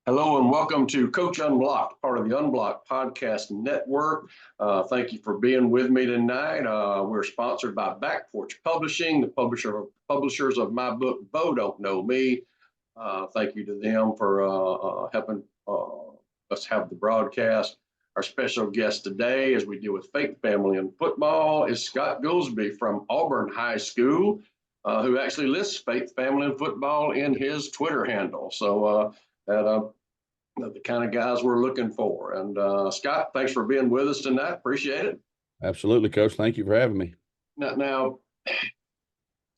Hello and welcome to Coach Unblocked, part of the Unblocked podcast network. Thank you for being with me tonight. We're sponsored by Back Porch Publishing, the publishers of my book, Bo Don't Know Me. Thank you to them for helping us have the broadcast. Our special guest today, as we deal with faith, family, and football, is Scott Goolsby from Auburn High School, who actually lists faith, family, and football in his Twitter handle. So the kind of guys we're looking for. And Scott, thanks for being with us tonight. Appreciate it. Absolutely, Coach. Thank you for having me. Now,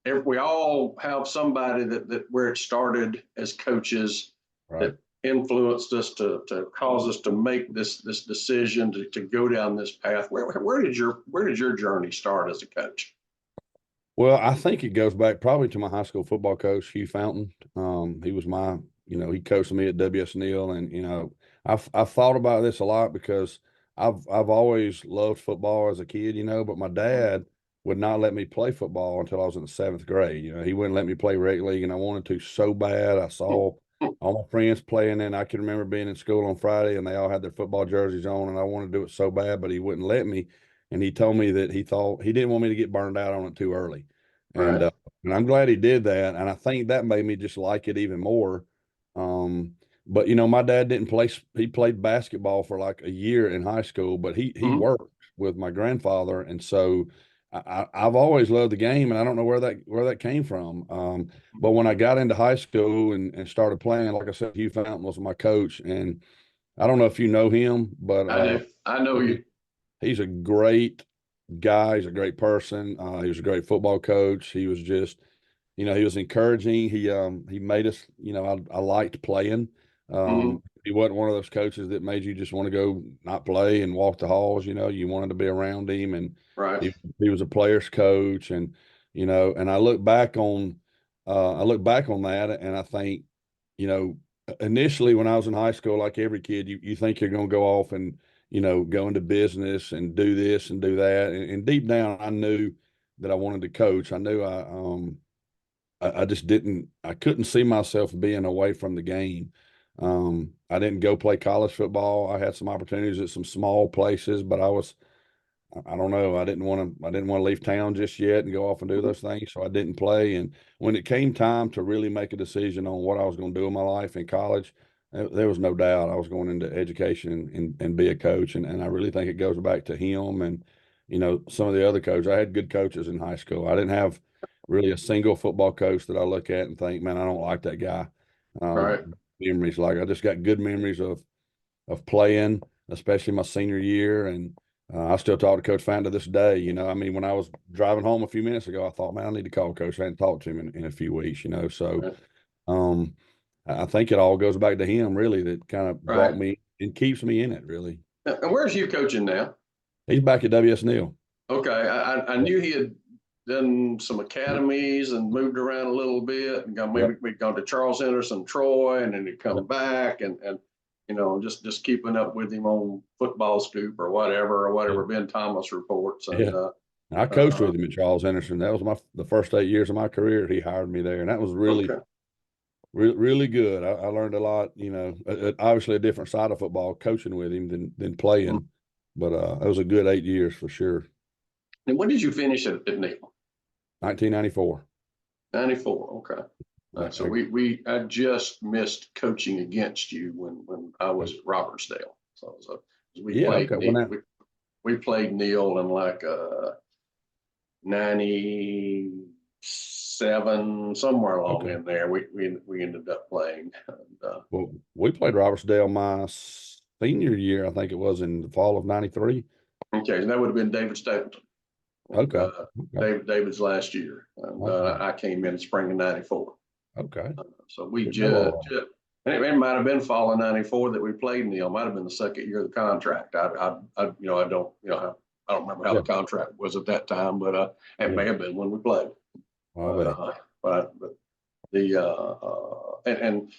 if we all have somebody that where it started as coaches that influenced us to cause us to make this decision to go down this path. Where did your journey start as a coach? Well, I think it goes back probably to my high school football coach, Hugh Fountain. He was he coached me at WS Neal, and I've thought about this a lot because I've always loved football as a kid, but my dad would not let me play football until I was in the seventh grade. He wouldn't let me play rec league, and I wanted to so bad. I saw all my friends playing, and I can remember being in school on Friday, and they all had their football jerseys on, and I wanted to do it so bad, but he wouldn't let me. And he told me that he thought he didn't want me to get burned out on it too early. And Right. and I'm glad he did that. And I think that made me just like it even more. But my dad didn't play. He played basketball for like a year in high school, but he worked with my grandfather, and so I've always loved the game, and I don't know where that came from. But when I got into high school and started playing, like I said, Hugh Fountain was my coach, and I don't know if you know him, but I do. I know you. he's a great guy. He's a great person. He was a great football coach. He was just, he was encouraging. He made us, I liked playing. Mm-hmm. He wasn't one of those coaches that made you just want to go not play and walk the halls. You wanted to be around him, and Right. he was a player's coach. And and I look back on that, and I think, you know, initially when I was in high school, like every kid, you think you're going to go off and go into business and do this and do that. And deep down, I knew that I wanted to coach. I knew I just didn't, I couldn't see myself being away from the game. I didn't go play college football. I had some opportunities at some small places, but I don't know. I didn't want to leave town just yet and go off and do those things. So I didn't play. And when it came time to really make a decision on what I was going to do in my life in college, there was no doubt I was going into education and be a coach. And I really think it goes back to him and, some of the other coaches. I had good coaches in high school. I didn't have really a single football coach that I look at and think, man, I don't like that guy. Right. Memories, like I just got good memories of playing, especially my senior year. And I still talk to Coach Fan to this day. I mean, when I was driving home a few minutes ago, I thought, man, I need to call Coach. I hadn't talked to him in a few weeks, So Right. um, I think it all goes back to him, really, that kind of brought Right. me and keeps me in it, really. And where's you coaching now? He's back at WS Neal. Okay. I knew he had done some academies and moved around a little bit and maybe Yep. we'd gone to Charles Henderson, Troy, and then he'd come Yep. back and just keeping up with him on Football Scoop or whatever Ben Thomas reports. Yeah. And I coached with him at Charles Henderson. That was the first 8 years of my career. He hired me there, and that was okay. really good. I learned a lot. Obviously a different side of football, coaching with him than playing, but it was a good 8 years for sure. And when did you finish at Neal? 1994. 94. Okay. So I just missed coaching against you when I was at Robertsdale. So we Yeah, played okay. Well, now, we played Neal in like 97, somewhere along okay. in there. We ended up playing. Well, we played Robertsdale my senior year. I think it was in the fall of '93. Okay, and that would have been David Stapleton. And Okay. Okay. David's last year. And Okay. I came in spring of 94. Okay. So we Didn't know all and it might have been fall of 94 that we played Neal. Might have been the second year of the contract. I don't remember how that. the contract was at that time, but it Yeah. may have been when we played. I'll But bet. but the and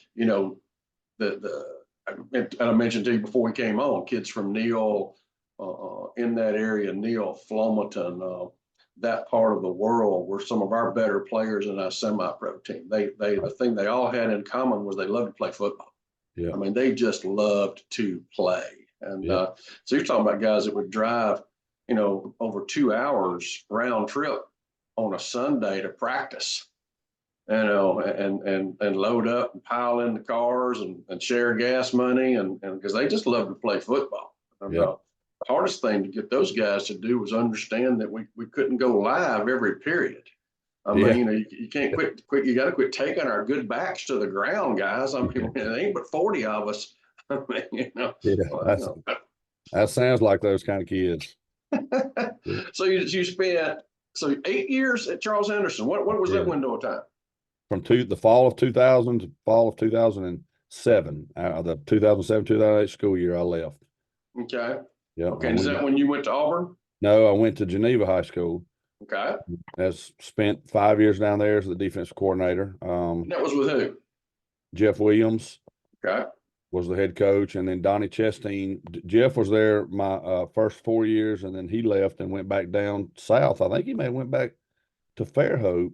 and I mentioned to you before we came on, kids from Neal, in that area, Neal, Flomaton, that part of the world were some of our better players in our semi-pro team. The thing they all had in common was they loved to play football. Yeah. I mean, they just loved to play. And so you're talking about guys that would drive, over 2 hours round trip on a Sunday to practice, and load up and pile in the cars and share gas money. And because they just love to play football. And the hardest thing to get those guys to do was understand that we couldn't go live every period. I mean, you can't quit. You got to quit taking our good backs to the ground, guys. I mean, it ain't but 40 of us. I mean, that sounds like those kind of kids. So you spent 8 years at Charles Henderson. What was that window of time? From the fall of 2000 to fall of 2007. The 2007-2008 school year, I left. Okay. Yeah. Okay. And is that when you went to Auburn? No, I went to Geneva High School. Okay. Spent 5 years down there as the defensive coordinator. That was with who? Jeff Williams. Okay. Was the head coach, and then Donnie Chastain. Jeff was there my first 4 years, and then he left and went back down south. I think he may have went back to Fairhope,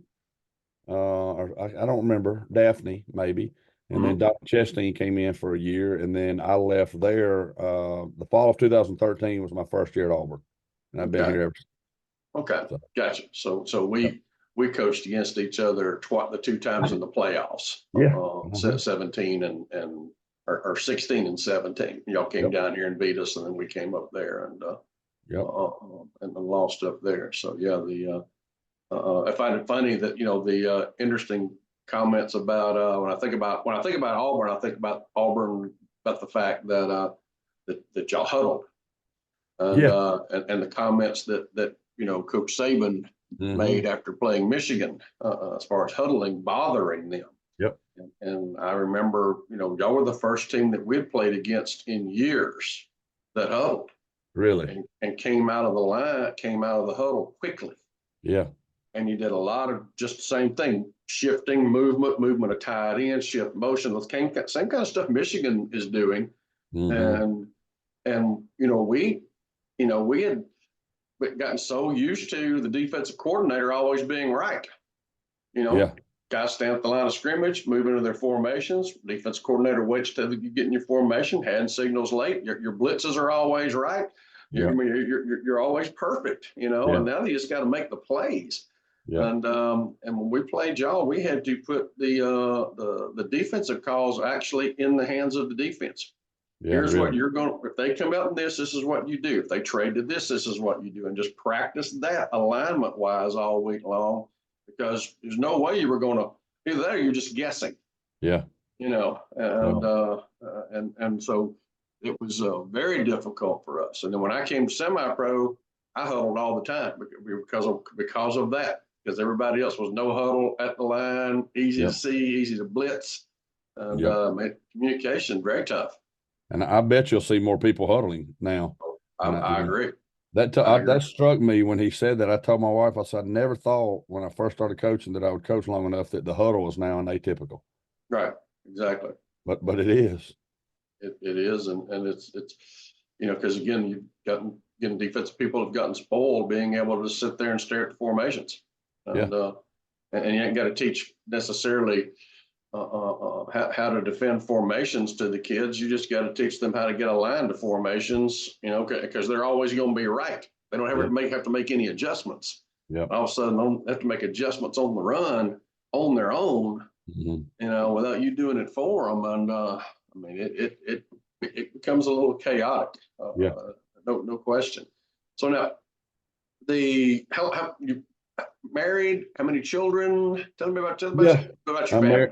or I don't remember, Daphne maybe. And then Donnie Chastain came in for a year, and then I left there. The fall of 2013 was my first year at Auburn, and I've been here ever since. Okay, gotcha. So we coached against each other the 2 times in the playoffs. 17 or 16 and 17. Y'all came down here and beat us, and then we came up there and lost up there. So I find it funny that the interesting comments about when I think about Auburn, I think about Auburn about the fact that that y'all huddled, and the comments that Coach Saban made after playing Michigan as far as huddling bothering them. Yep. And I remember, y'all were the first team that we'd played against in years that huddled. Really? And came out of the huddle quickly. Yeah. And you did a lot of just the same thing, shifting, movement of tight end, shift motion, same kind of stuff Michigan is doing. And we had gotten so used to the defensive coordinator always being right. Guys stand at the line of scrimmage, move into their formations. Defense coordinator waits till you get in your formation, hand signals late. Your blitzes are always right. You're always perfect, and now you just got to make the plays. And when we played y'all, we had to put the defensive calls actually in the hands of the defense. Here's what you're going to, if they come out in this is what you do. If they trade to this is what you do. And just practice that alignment wise all week long. Because there's no way you were going to either that or you're just guessing. And so it was very difficult for us. And then when I came to semi-pro, I huddled all the time because of that. Because everybody else was no huddle at the line, easy to see, easy to blitz, and made communication very tough. And I bet you'll see more people huddling now. I agree. That struck me when he said that. I told my wife, I said, I never thought when I first started coaching that I would coach long enough that the huddle is now an atypical. Right, exactly. But it is. It is, and it's because again, defensive people have gotten spoiled being able to sit there and stare at the formations, and you ain't got to teach necessarily how to defend formations to the kids. You just got to teach them how to get aligned to formations, because they're always going to be right. They don't have to make any adjustments. All of a sudden, they have to make adjustments on the run on their own, without you doing it for them. And it becomes a little chaotic. No question. So now, how you married? How many children? Tell me about your family.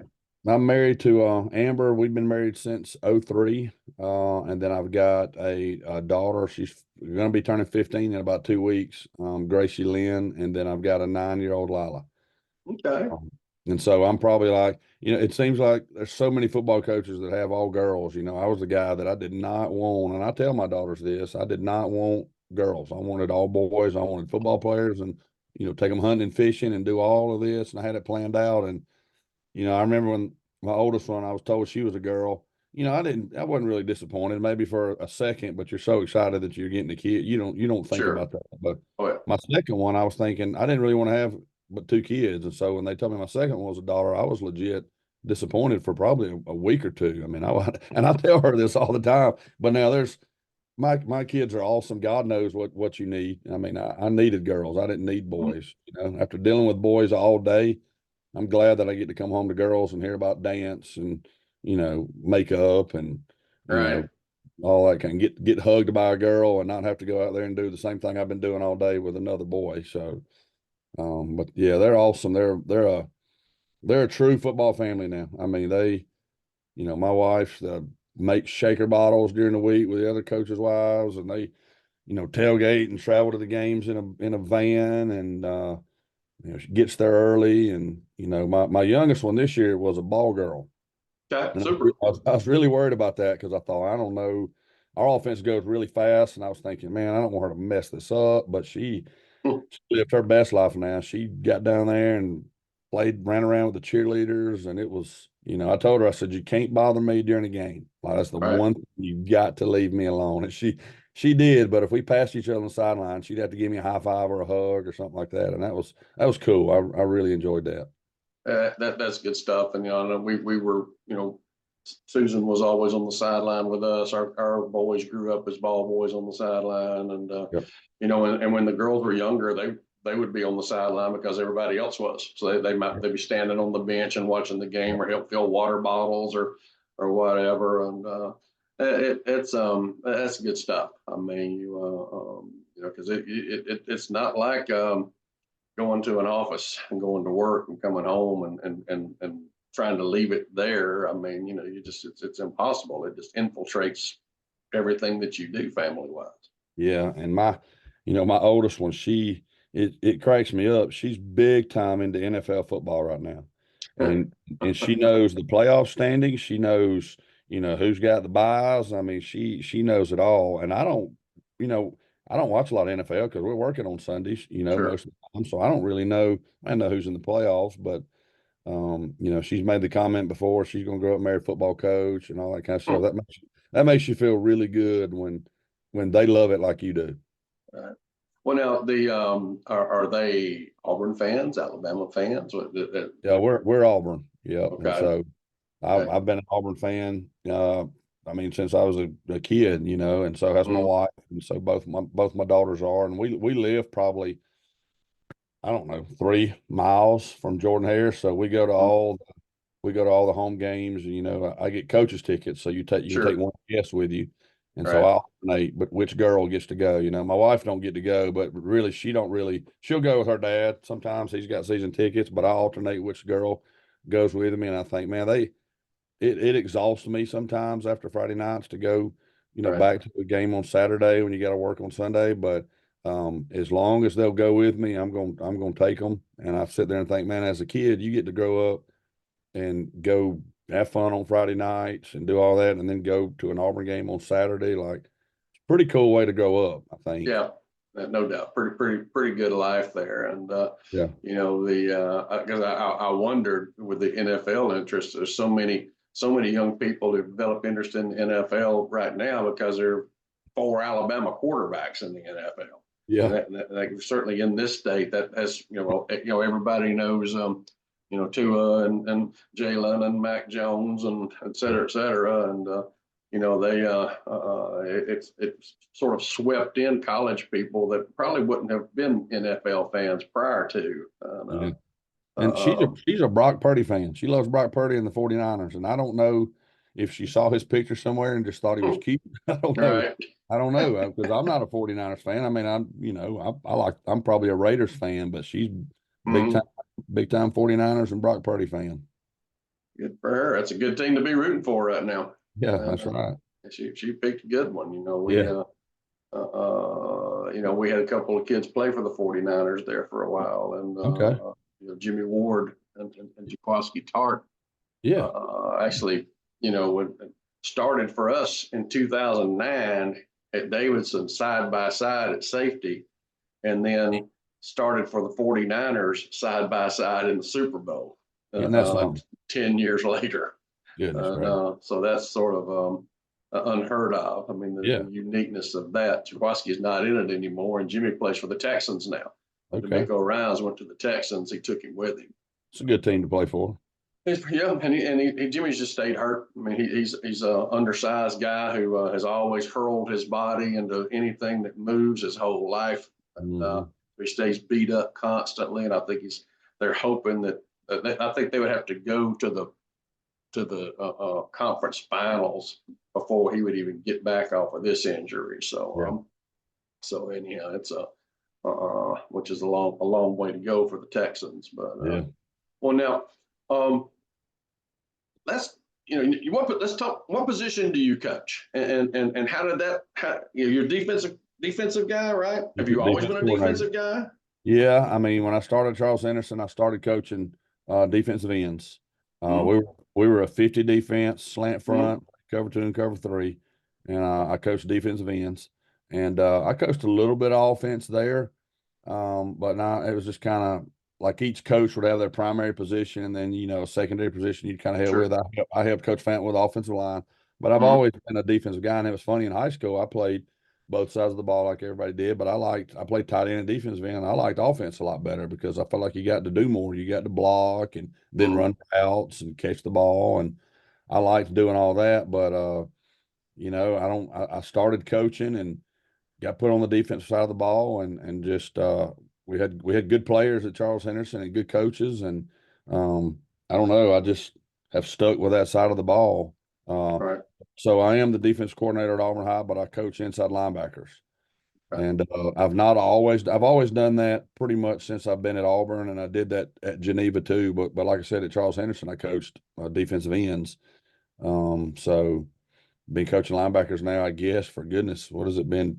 I'm married to Amber. We've been married since 2003. And then I've got a daughter. She's going to be turning 15 in about 2 weeks, Gracie Lynn. And then I've got a 9-year-old Lila. Okay. And so I'm probably like, it seems like there's so many football coaches that have all girls. I was the guy that I did not want, and I tell my daughters this, I did not want girls. I wanted all boys. I wanted football players and, take them hunting and fishing and do all of this. And I had it planned out. And, I remember when my oldest one, I was told she was a girl. I wasn't really disappointed, maybe for a second, but you're so excited that you're getting a kid. You don't think about that. But my second one, I was thinking I didn't really want to have but 2 kids. And so when they told me my second one was a daughter, I was legit disappointed for probably a week or two. I mean, and I tell her this all the time, but now there's my kids are awesome. God knows what you need. I mean, I needed girls. I didn't need boys. You know, after dealing with boys all day, I'm glad that I get to come home to girls and hear about dance and, you know, makeup and, you Right. know, all that kind of get hugged by a girl and not have to go out there and do the same thing I've been doing all day with another boy. So, but yeah, they're awesome. They're a true football family now. I mean, you know, my wife makes shaker bottles during the week with the other coaches' wives, and they, you know, tailgate and travel to the games in a van, and you know, she gets there early. And you know, my youngest one this year was a ball girl, Okay. and Super. I was really worried about that because I thought, I don't know, our offense goes really fast, and I was thinking, man, I don't want her to mess this up. But she lived her best life now. She got down there and ran around with the cheerleaders, and it was, you know, I told her, I said, you can't bother me during the game. Like, that's the Right. one thing, you got to leave me alone. And she did, but if we passed each other on the sideline, she'd have to give me a high five or a hug or something like that. And that was cool. I really enjoyed that. That's good stuff. And, you know, we were, you know, Susan was always on the sideline with us. Our boys grew up as ball boys on the sideline. And, Yep. you know, and when the girls were younger, they would be on the sideline because everybody else was. So they'd be standing on the bench and watching the game or help fill water bottles or whatever. And, that's good stuff. I mean, you know, because it's not like, going to an office and going to work and coming home and trying to leave it there. I mean, you know, it's impossible. It just infiltrates everything that you do family wise. Yeah. And you know, my oldest one, it cracks me up. She's big time into NFL football right now. And she knows the playoff standings. She knows, you know, who's got the buys. I mean, she knows it all. And you know, I don't watch a lot of NFL because we're working on Sundays, you know, Sure. most of the time. So I don't really know. I know who's in the playoffs, but you know, she's made the comment before she's going to grow up and marry a football coach and all that kind of stuff. That makes you feel really good when they love it like you do. Right. Well, now are they Auburn fans, Alabama fans? Yeah, we're Auburn. Yeah, and Okay. so Okay. I've been an Auburn fan. I mean, since I was a kid, you know, and so has my Mm, wife, and so both my daughters are, and we live probably, I don't know, 3 miles from Jordan Hare, so mm, we go to all the home games. You know, I get coaches tickets, so you can take sure. one guest with you, and so Right. I alternate. But which girl gets to go? You know, my wife don't get to go, but really she don't really. She'll go with her dad. Sometimes he's got season tickets, but I alternate which girl goes with me. And I think, man, it exhausts me sometimes after Friday nights to go, you know, Right. back to the game on Saturday when you got to work on Sunday. But as long as they'll go with me, I'm gonna take them. And I sit there and think, man, as a kid, you get to grow up and go have fun on Friday nights and do all that, and then go to an Auburn game on Saturday. Like, it's a pretty cool way to grow up, I think. Yeah. No doubt. Pretty good life there. And, Yeah. you know, because I wondered with the NFL interest, there's so many young people who develop interest in the NFL right now because there are 4 Alabama quarterbacks in the NFL. And Yeah. that certainly in this state, that has, everybody knows, you know, Tua and Jalen and Mac Jones and et cetera, et cetera. And, you know, it's sort of swept in college people that probably wouldn't have been NFL fans prior to. Yeah. Uh, And uh, she's a Brock Purdy fan. She loves Brock Purdy and the 49ers. And I don't know if she saw his picture somewhere and just thought he was cute. I don't know. right. I don't know because I'm not a 49ers fan. I mean, I'm probably a Raiders fan, but she's big Mhm. time, big time 49ers and Brock Purdy fan. Good for her. That's a good team to be rooting for right now. Yeah, Uh, that's right. she picked a good one. You know, Yeah. we had a couple of kids play for the 49ers there for a while, and Okay. you know, Jimmy Ward and Jaquaski Tart Yeah. actually, you know, when started for us in 2009 at Davidson side by side at safety, and then started for the 49ers side by side in the Super Bowl Isn't that something? 10 years later. Goodness And gracious. so that's sort of unheard of. I mean, Yeah. the uniqueness of that. Jaworski's not in it anymore, and Jimmy plays for the Texans now. When Okay. D'Amico Ryans went to the Texans, he took him with him. It's a good team to play for. Yeah, and Jimmy's just stayed hurt. I mean, he's a undersized guy who has always hurled his body into anything that moves his whole life. And Mhm. he stays beat up constantly, and I think they're hoping that I think they would have to go to the conference finals before he would even get back off of this injury. So Yeah. so anyhow, it's a which is a long way to go for the Texans. But Yeah. well now, um, let's let's talk. What position do you coach, and how did that? You're a defensive guy, right? Have you always Defense been a coordinator. defensive guy? Yeah, I mean, when I started Charles Anderson, I started coaching defensive ends. Mm-hmm. We were a 50 defense, slant Mm-hmm. front, cover two and cover three, and I coached defensive ends, and I coached a little bit of offense there, but now it was just kind of like each coach would have their primary position, and then a secondary position you'd kind of help Sure. with. I helped Coach Fant with offensive line, but I've Mm-hmm. always been a defensive guy, and it was funny in high school. I played both sides of the ball like everybody did, but I played tight end and defensive end. I liked offense a lot better because I felt like you got to do more. You got to block and then Mm-hmm. run routes and catch the ball, and I liked doing all that. But I don't. I started coaching and got put on the defensive side of the ball, and just we had good players at Charles Henderson and good coaches, and I don't know. I just have stuck with that side of the ball. Uh, Right. so I am the defense coordinator at Auburn High, but I coach inside linebackers. Right. And I've always done that pretty much since I've been at Auburn, and I did that at Geneva too. But like I said, at Charles Henderson, I coached defensive ends. So been coaching linebackers now, I guess, for goodness, what has it been?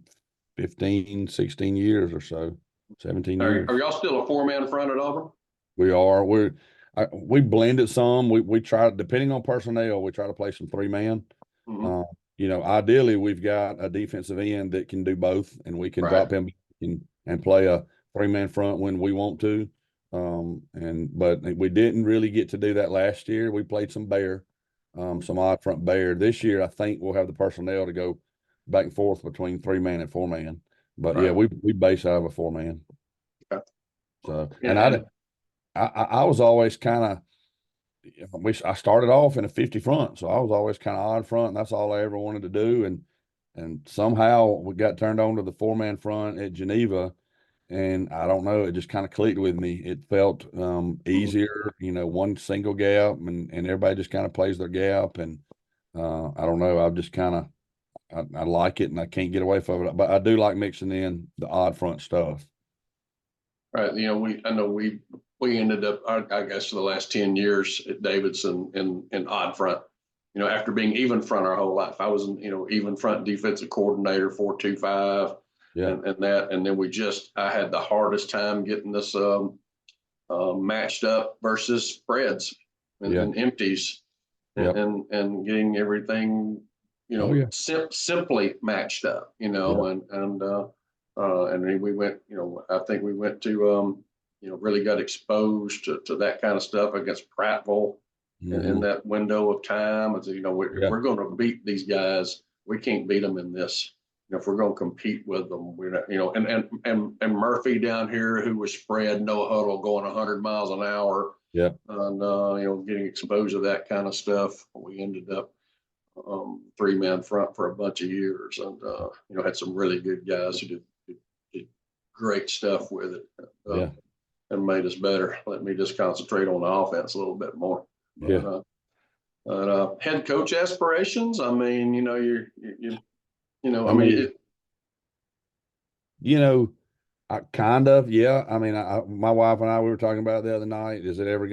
15, 16 years or so, 17 Are years. y'all still a 4-man front at Auburn? We are. We blended some. We try, depending on personnel, we try to play some 3-man. Mm-hmm. Uh, ideally, we've got a defensive end that can do both, and we can Right. drop him and play a 3-man front when we want to. But we didn't really get to do that last year. We played some odd front bear. This year, I think we'll have the personnel to go back and forth between 3-man and 4-man. But yeah, Right. we base out of a 4-man. Okay. So, Yeah, and I was always kind of, I started off in a 50 front, so I was always kind of odd front, and that's all I ever wanted to do. And somehow we got turned on to the 4-man front at Geneva, and I don't know, it just kind of clicked with me. It felt mm-hmm. easier, one single gap, and everybody just kind of plays their gap. And I don't know, I've just kind of I like it, and I can't get away from it. But I do like mixing in the odd front stuff. Right. I know we ended up, I guess, for the last 10 years at Davidson in odd front. After being even front our whole life, I was even front defensive coordinator 4-2-5, Yeah, and then I had the hardest time getting this matched up versus spreads yeah, and empties, yeah. and getting everything Oh yeah, simply matched up, yeah, and then we went, I think we went to, really got exposed to that kind of stuff against Prattville in hmm, that window of time. And so, if yeah, we're going to beat these guys, we can't beat them in this. If we're going to compete with them, we're not, and Murphy down here, who was spread no huddle going 100 miles an hour, yeah, and getting exposed to that kind of stuff. We ended up 3-man front for a bunch of years, and had some really good guys who did great stuff with it, yeah, and made us better. Let me just concentrate on the offense a little bit more. yeah. But head coach aspirations. I mean, I I mean, mean, you know, I kind of, yeah. I mean, my wife and I, we were talking about it the other night. Is it ever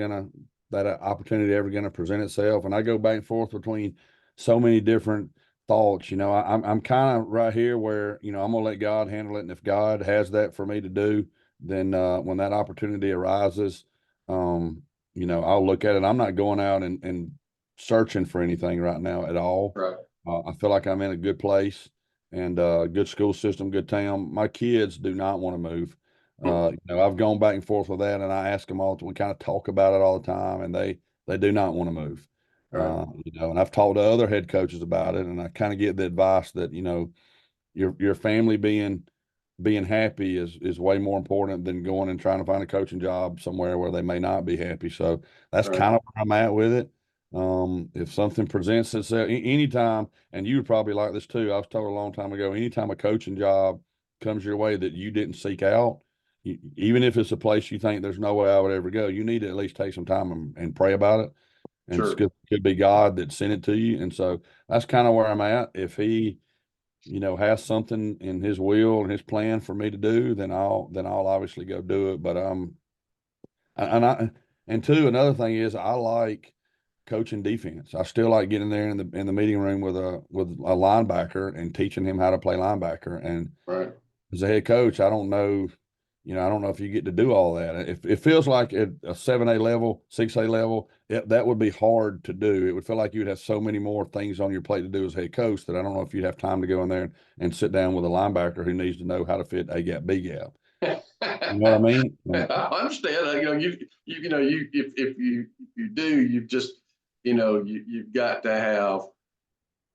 that opportunity ever gonna present itself? And I go back and forth between so many different thoughts. I'm kind of right here where, I'm gonna let God handle it. And if God has that for me to do, then when that opportunity arises, um, I'll look at it. I'm not going out and searching for anything right now at all. right. I feel like I'm in a good place and good school system, good town. My kids do not want to move. Hmm. I've gone back and forth with that, and I ask them all. We kind of talk about it all the time, and they do not want to move. Right. And I've talked to other head coaches about it, and I kind of get the advice that your family being being happy is way more important than going and trying to find a coaching job somewhere where they may not be happy. So that's Right. kind of where I'm at with it. If something presents itself anytime, and you would probably like this too, I was told a long time ago, anytime a coaching job comes your way that you didn't seek out, even if it's a place you think there's no way I would ever go, you need to at least take some time and pray about it. And it Sure. could be God that sent it to you. And so that's kind of where I'm at. If he, has something in his will and his plan for me to do, then I'll obviously go do it. But and I and two, another thing is I like coaching defense. I still like getting there in the meeting room with a linebacker and teaching him how to play linebacker. And Right. as a head coach, I don't know, I don't know if you get to do all that. If it feels like at a 7A level, 6A level, that would be hard to do. It would feel like you'd have so many more things on your plate to do as head coach that I don't know if you'd have time to go in there and sit down with a linebacker who needs to know how to fit A gap, B gap. You know what I mean? I understand. If you do, you've got to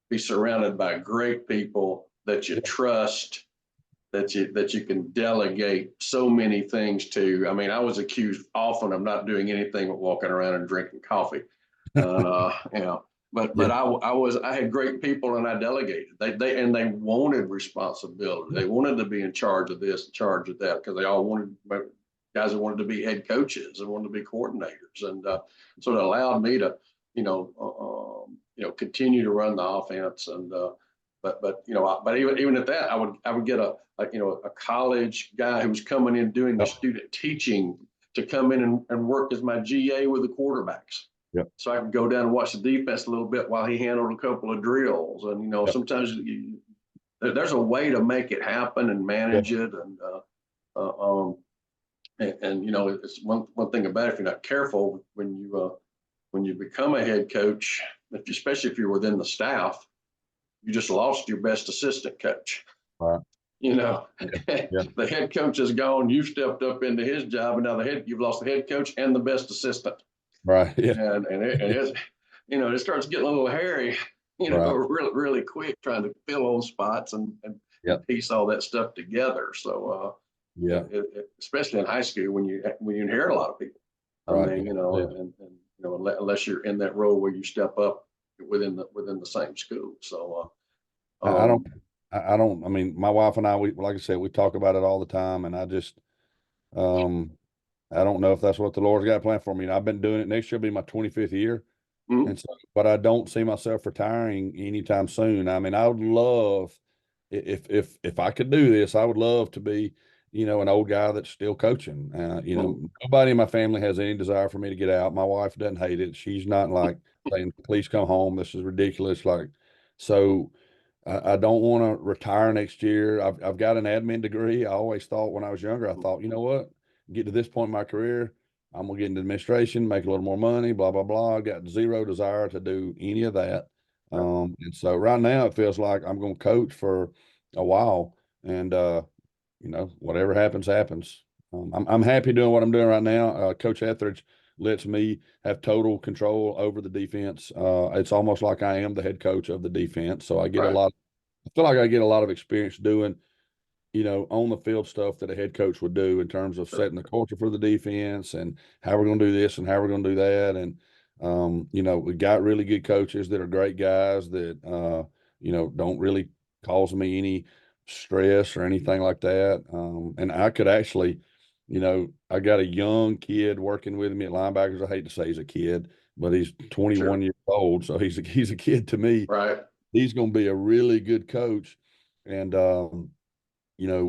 be surrounded by great people that you trust, that you can delegate so many things to. I mean, I was accused often of not doing anything but walking around and drinking coffee. But Yeah. I had great people and I delegated. They wanted responsibility. They wanted to be in charge of this, in charge of that, because they all wanted guys that wanted to be head coaches and wanted to be coordinators, and so it allowed me to continue to run the offense. And but even at that, I would get a college guy who was coming in doing the student teaching to come in and work as my GA with the quarterbacks. Yep. So I could go down and watch the defense a little bit while he handled a couple of drills. And Yep. sometimes there's a way to make it happen and manage it. And it's one thing about it, if you're not careful when you become a head coach, especially if you're within the staff, you just lost your best assistant coach. Right. Yeah. The head coach is gone. You stepped up into his job, and now you've lost the head coach and the best assistant. Right. Yeah. And it starts getting a little hairy, Right. really, really quick, trying to fill those spots and piece all that stuff together. So, especially in high school when you inherit a lot of people. Right. I mean, and unless you're in that role where you step up within the same school. So, I don't. I mean, my wife and I, like I said, we talk about it all the time, and I just, I don't know if that's what the Lord's got planned for me. I've been doing it. Next year will be my 25th year, and so, but I don't see myself retiring anytime soon. I mean, I would love if I could do this, I would love to be, an old guy that's still coaching. Nobody in my family has any desire for me to get out. My wife doesn't hate it. She's not like saying, "Please come home. This is ridiculous." Like, so. I don't want to retire next year. I've got an admin degree. I always thought when I was younger, I thought, you know what, get to this point in my career, I'm gonna get into administration, make a little more money, blah, blah, blah. I got zero desire to do any of that. And so right now it feels like I'm gonna coach for a while, and whatever happens, happens. I'm happy doing what I'm doing right now. Coach Etheridge lets me have total control over the defense. It's almost like I am the head coach of the defense. So I get I feel like I get a lot of experience doing, on the field stuff that a head coach would do in terms of setting the culture for the defense and how we're going to do this and how we're going to do that. And, we got really good coaches that are great guys that, don't really cause me any stress or anything like that. And I could actually, I got a young kid working with me at linebackers. I hate to say he's a kid, but he's 21 years old. So he's a kid to me. Right. He's going to be a really good coach. And,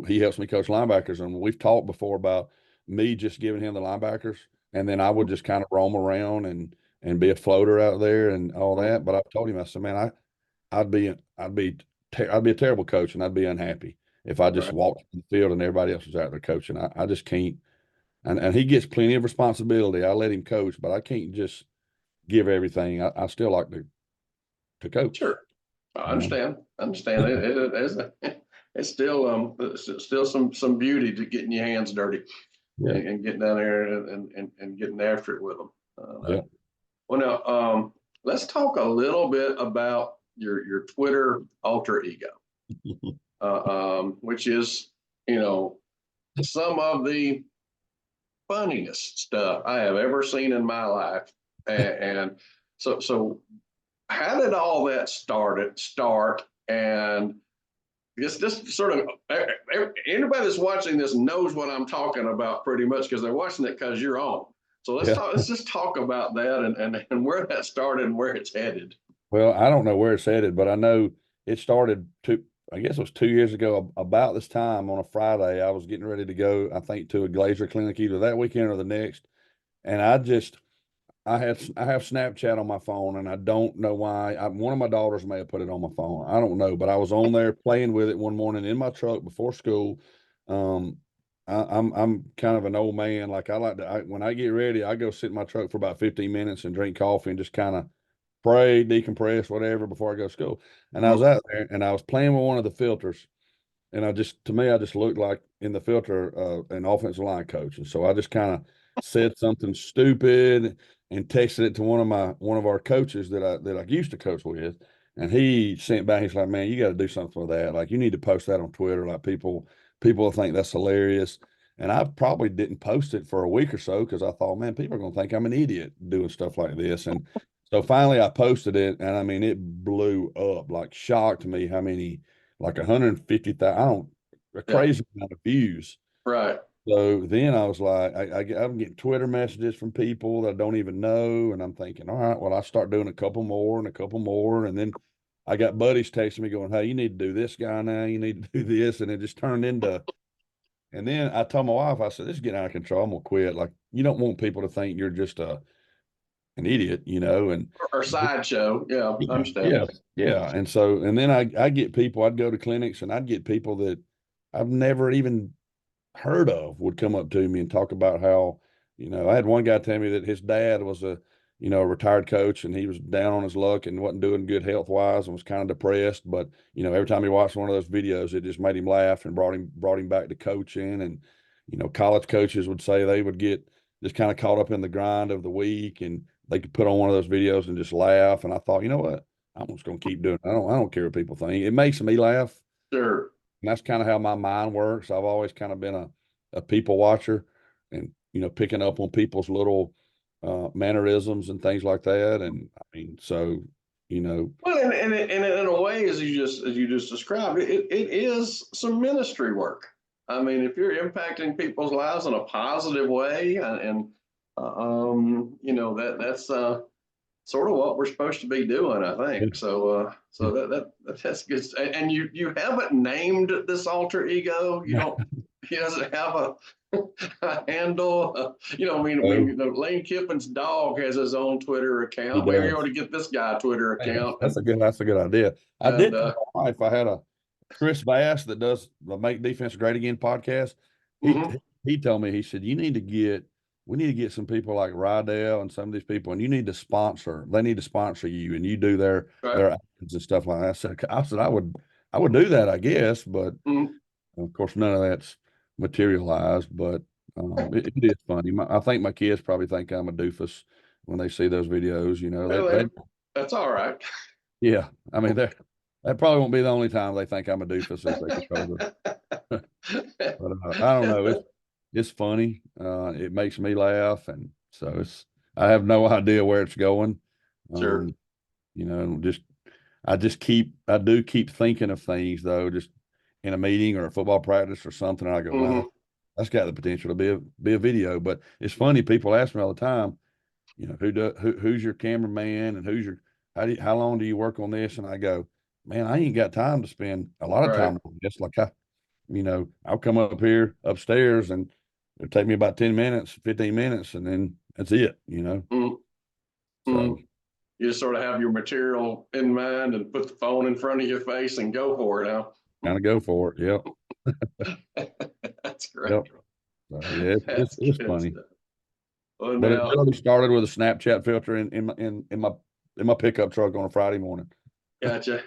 he helps me coach linebackers. And we've talked before about me just giving him the linebackers. And then I would just kind of roam around and be a floater out there and all that. But I've told him, I said, man, I'd be a terrible coach and I'd be unhappy if I just walked the field and everybody else was out there coaching. I just can't. And he gets plenty of responsibility. I let him coach, but I can't just give everything. I still like to coach. Sure. I understand. It's still some beauty to getting your hands dirty and getting down there and getting after it with them. Well, now let's talk a little bit about your Twitter alter ego, which is you know, some of the funniest stuff I have ever seen in my life. And so how did all that start? And it's just sort of anybody that's watching this knows what I'm talking about pretty much because they're watching it because you're on. So Yeah. let's just talk about that and where that started and where it's headed. Well, I don't know where it's headed, but I know it started I guess it was 2 years ago, about this time on a Friday. I was getting ready to go, I think, to a Glazer clinic either that weekend or the next. And I have Snapchat on my phone, and I don't know why. One of my daughters may have put it on my phone. I don't know, but I was on there playing with it one morning in my truck before school. Um, I'm kind of an old man. Like when I get ready, I go sit in my truck for about 15 minutes and drink coffee and just kind of pray, decompress, whatever before I go to school. And I was out there and I was playing with one of the filters, and to me, I just looked like in the filter an offensive line coach. And so I just kind of said something stupid and texted it to one of our coaches that I used to coach with. And he sent back, he's like, man, you got to do something with that. Like, you need to post that on Twitter. Like, people will think that's hilarious. And I probably didn't post it for a week or so because I thought, man, people are going to think I'm an idiot doing stuff like this. And so finally I posted it, and I mean, it blew up, like shocked me how many, like 150,000, I don't, a Yeah. crazy amount of views. Right. So then I was like, I'm getting Twitter messages from people that I don't even know. And I'm thinking, all right, well, I start doing a couple more and a couple more. And then I got buddies texting me going, hey, you need to do this guy now. You need to do this. And it just turned into, and then I told my wife, I said, this is getting out of control. I'm going to quit. Like, you don't want people to think you're just an idiot, and Or sideshow. Yeah, I yeah, understand. yeah, yeah. And so, and then I get people, I'd go to clinics and I'd get people that I've never even heard of would come up to me and talk about how, I had one guy tell me that his dad was a retired coach, and he was down on his luck and wasn't doing good health wise and was kind of depressed. But, every time he watched one of those videos, it just made him laugh and brought him back to coaching. And, college coaches would say they would get just kind of caught up in the grind of the week, and they could put on one of those videos and just laugh. And I thought, you know what? I'm just going to keep doing it. I don't care what people think. It makes me laugh. Sure. And that's kind of how my mind works. I've always kind of been a people watcher, and, picking up on people's little mannerisms and things like that. And I mean, so, Well, and in a way, as you just described, it is some ministry work. I mean, if you're impacting people's lives in a positive way, and that's sort of what we're supposed to be doing, I yeah, think. So that's good. And you haven't named this alter ego. You don't. He doesn't have a handle. I mean, Lane Kiffin's dog has his own Twitter he account. Maybe you ought does. to get this guy a Twitter Hey, account. That's a good idea. I And did tell my wife, I had a Chris Bass that does the Make Defense Great Again podcast. He mhm, he told me, he said, we need to get some people like Rydell and some of these people, and you need to sponsor. They need to sponsor you, and you do right, their ads and stuff like that. I said I would do that, I guess, but mhm. of course none of that's materialized. But it is funny. I think my kids probably think I'm a doofus when they see those videos. They Well, that's all right. yeah. I mean, that probably won't be the only time they think I'm a doofus as they get older. But I don't know. It's funny. It makes me laugh, and so I have no idea where it's going. Sure. Um, just I do keep thinking of things though, just in a meeting or a football practice or something. And I go, wow, Hmm. that's got the potential to be a video. But it's funny. People ask me all the time, who's your cameraman, and how long do you work on this? And I go, man, I ain't got time to spend a lot of Right. time on this. Like I'll come up here upstairs and it'll take me about 10 minutes, 15 minutes, and then that's it. Mm-hmm. So You just sort of have your material in mind and put the phone in front of your face and go for it now. kind of go for it. Yep. That's great. Yep. So yeah, That's it's good funny. stuff. Well, But it now, really started with a Snapchat filter in my pickup truck on a Friday morning. gotcha.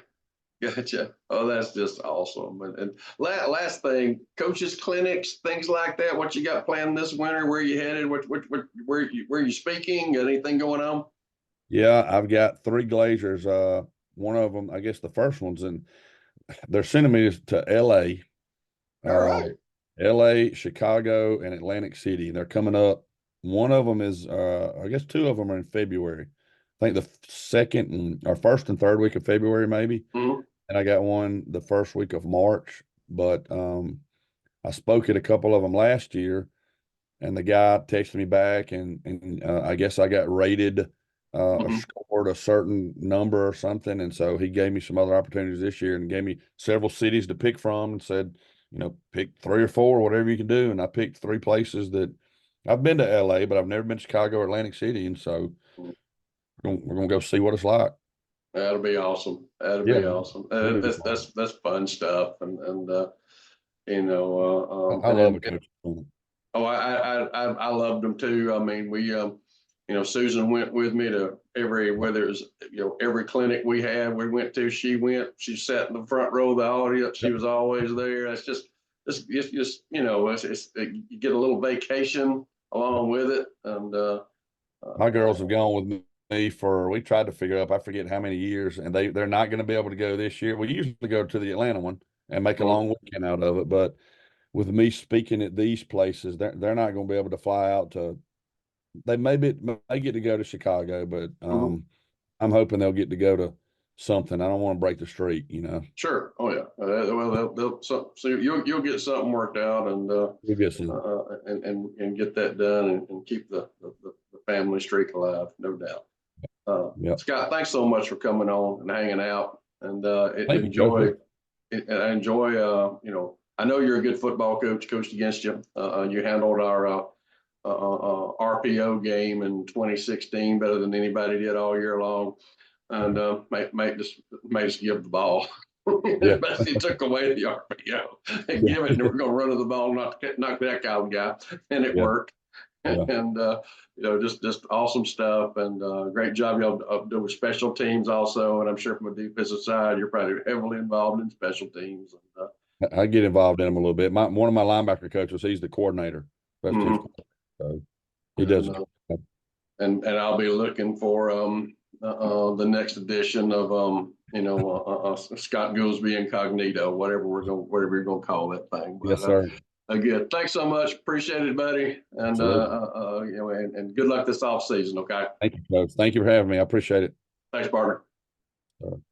Gotcha. Oh, that's just awesome. And last thing, coaches clinics, things like that. What you got planned this winter? Where you headed? Where you speaking? Anything going on? Yeah, I've got three Glazers. One of them, I guess the first one's they're sending me to LA. All right. LA, Chicago, and Atlantic City. They're coming up. One of them is, I guess two of them are in February. I think the second or first and third week of February, maybe. Mhm. And I got one the first week of March. But I spoke at a couple of them last year, and the guy texted me back, and I guess I got rated or Mhm. scored a certain number or something, and so he gave me some other opportunities this year and gave me several cities to pick from and said, pick 3 or 4, whatever you can do, and I picked 3 places that I've been to LA, but I've never been to Chicago or Atlantic City, and so we're gonna go see what it's like. That'll be awesome. That'll Yeah, be awesome. it'll be That's fun. fun stuff, and you know, I love a coach. oh, I loved them too. I mean, Susan went with me to whether it was, every clinic we had, we went to, she sat in the front row of the audience. She Yep. was always there. It's just, you get a little vacation along with it. And, My girls have gone with me for, we tried to figure up, I forget how many years, and they're not going to be able to go this year. We usually go to the Atlanta one and make a long weekend out of it, but with me speaking at these places, they're not going to be able to fly out to. They may get to go to Chicago, but mhm. I'm hoping they'll get to go to something. I don't want to break the streak. Sure. Oh yeah. Well, so you'll get something worked out, and We'll get some. get that done, and keep the family streak alive, no doubt. Yeah. Scott, thanks so much for coming on and hanging out, and Thank you, Coach. I enjoy, I know you're a good football coach, coached against you. You handled our RPO game in 2016 better than anybody did all year long, and made us give the ball. Yeah. Basically took away the RPO and Yeah. give it, and we're going to run to the ball, knock that out guy, and it Yeah. worked. Yeah. And just awesome stuff, and great job y'all doing special teams also. And I'm sure from a defensive side, you're probably heavily involved in special teams. And, I get involved in them a little bit. One of my linebacker coaches, he's the coordinator, special teams mhm. coordinator, so he does. and, and I'll be looking for the next edition of Scott Goolsby Incognito, whatever you're gonna call that thing. Yes, But sir. again, thanks so much. Appreciate it, buddy. And Absolutely. and good luck this off season. Okay. Thank you, Coach. Thank you for having me. I appreciate it. Thanks, partner.